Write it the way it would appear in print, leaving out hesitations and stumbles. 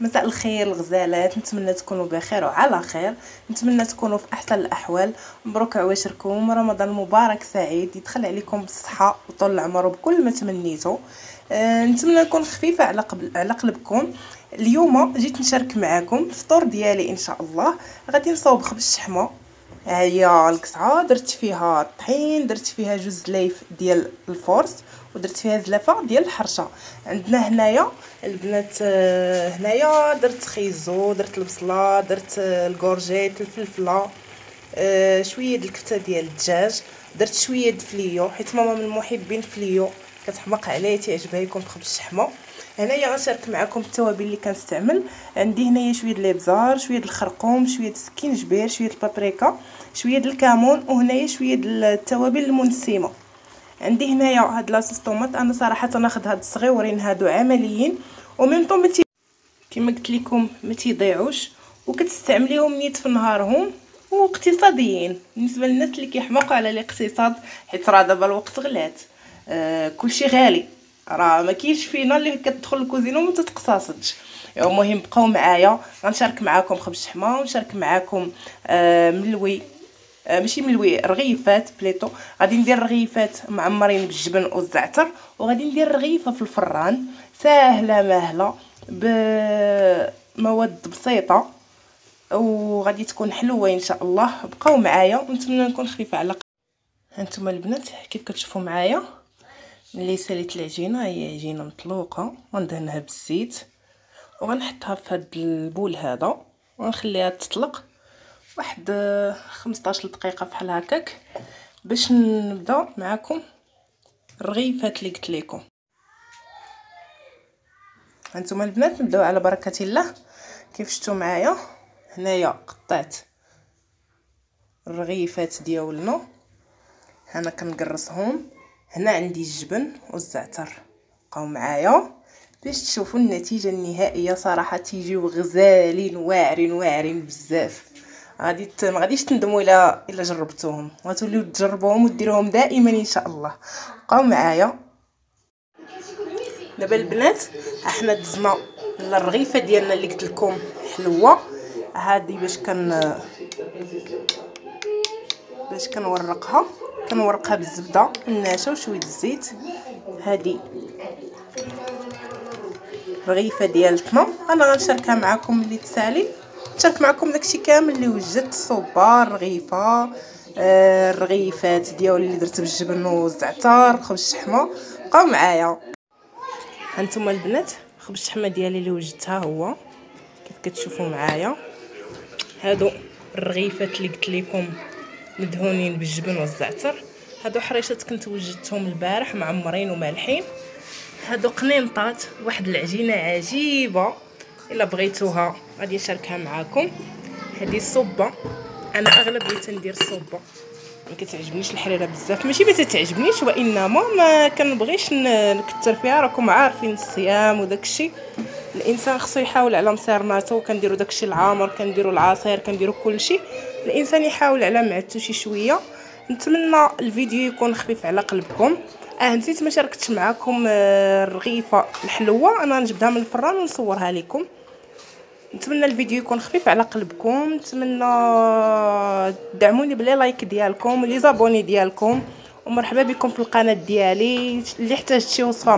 مساء الخير الغزالات، نتمنى تكونوا بخير وعلى خير. نتمنى تكونوا في احسن الاحوال. مبروك عواشركم، رمضان مبارك سعيد، يدخل عليكم بالصحه وطول العمر وبكل ما تمنيتوا. نتمنى نكون خفيفه على قلبكم. اليوم جيت نشارك معكم الفطور ديالي ان شاء الله. غادي نصاوب خبز الشحمه. ها هي القطعه درت فيها الطحين، درت فيها جوج زلايف ديال الفورس، ودرت فيها زلافه ديال الحرشه. عندنا هنايا البنات، هنايا درت خيزو، درت البصله، درت الكورجيت، الفلفله، شويه د الكفته ديال الدجاج، درت شويه د فليو حيت ماما من محبين فليو، كتحماق عليه تيعجبها يكون في خبز الشحمه. هنايا غنشارك معكم التوابل اللي كنستعمل. عندي هنايا شويه د الابزار، شويه د الخرقوم، شويه د السكينجبير، شويه د البابريكا، شويه د الكمون، وهنايا شويه د التوابل المنسمه. عندي هنايا هاد لاصوص طوماط. انا صراحه ناخذ هاد الصغيورين هادو عمليين وميم طون كما قلت لكم ما تيضيعوش، وكتستعمليهم نيت في نهارهم، واقتصاديين بالنسبه للناس اللي كيحماقوا على الاقتصاد، حيت راه دابا الوقت غلات. كلشي غالي، راه ما كاينش فينا اللي كتدخل الكوزينه وما تتقتصدش. المهم بقاو معايا، غنشارك معكم خبز الشحمه، ونشارك معكم ملوي، ماشي ملوي، رغيفات بليطو. غادي ندير رغيفات معمرين بالجبن والزعتر، وغادي ندير رغيفه في الفران ساهله ماهله بمواد بسيطه، وغادي تكون حلوه ان شاء الله. بقاو معايا ونتمنى نكون خفيفه على هانتوما البنات. كيف كتشوفوا معايا ملي ساليت العجينه، هي عجينه مطلوقه، غندهنها بالزيت وغنحطها في هذا البول هذا ونخليها تطلق واحد 15 دقيقه بحال هكاك باش نبدا معكم الرغيفات اللي قلت لكم. هانتوما البنات نبداو على بركه الله. كيف شفتوا معايا هنايا قطعت الرغيفات ديالنا، انا كنقرصهم. هنا عندي الجبن والزعتر، بقاو معايا باش تشوفوا النتيجه النهائيه. صراحه تيجيو غزالين واعرين بزاف. ما غاديش تندموا الا جربتوهم، غتوليو تجربوهم وديروهم دائما ان شاء الله. بقاو معايا. دابا البنات احنا دزنا للرغيفه ديالنا اللي قلت لكم حلوه. هذه باش كنورقها بالزبده الناشا وشويه الزيت. هذه الرغيفه ديالتنا انا غنشاركها معكم اللي تسالي، نشارك معكم داكشي كامل اللي وجدت. الصبار، الرغيفه، الرغيفات ديالي اللي درت بالجبن والزعتر، خبز الشحمه. بقاو معايا. هانتوما البنات خبز الشحمه ديالي اللي وجدتها هو كيف كتشوفوا معايا. هادو الرغيفات اللي قلت لكم مدهونين بالجبن والزعتر. هادو حريشات كنت وجدتهم البارح معمرين ومالحين. هادو قنينطات، واحد العجينه عجيبه، الا بغيتوها غادي نشاركها معكم. هذه الصوبه، انا اغلبيه تندير الصوبه، ما كتعجبنيش الحريره بزاف، ماشي ما تتعجبنيش وانما ما كنبغيش نكثر فيها. راكم عارفين الصيام وداكشي، الانسان خصو يحاول على مسيرناتو. كنديروا داكشي العامر، كنديروا العصير، كنديروا كلشي. الانسان يحاول على معدته شي شويه. نتمنى الفيديو يكون خفيف على قلبكم. نسيت ما شاركتش معكم الرغيفه الحلوه، انا نجبدها من الفران ونصورها لكم. نتمنى الفيديو يكون خفيف على قلبكم. نتمنى تدعموني بلي لايك ديالكم ولي زابوني ديالكم، ومرحبا بكم في القناه ديالي. اللي احتاج شي وصفه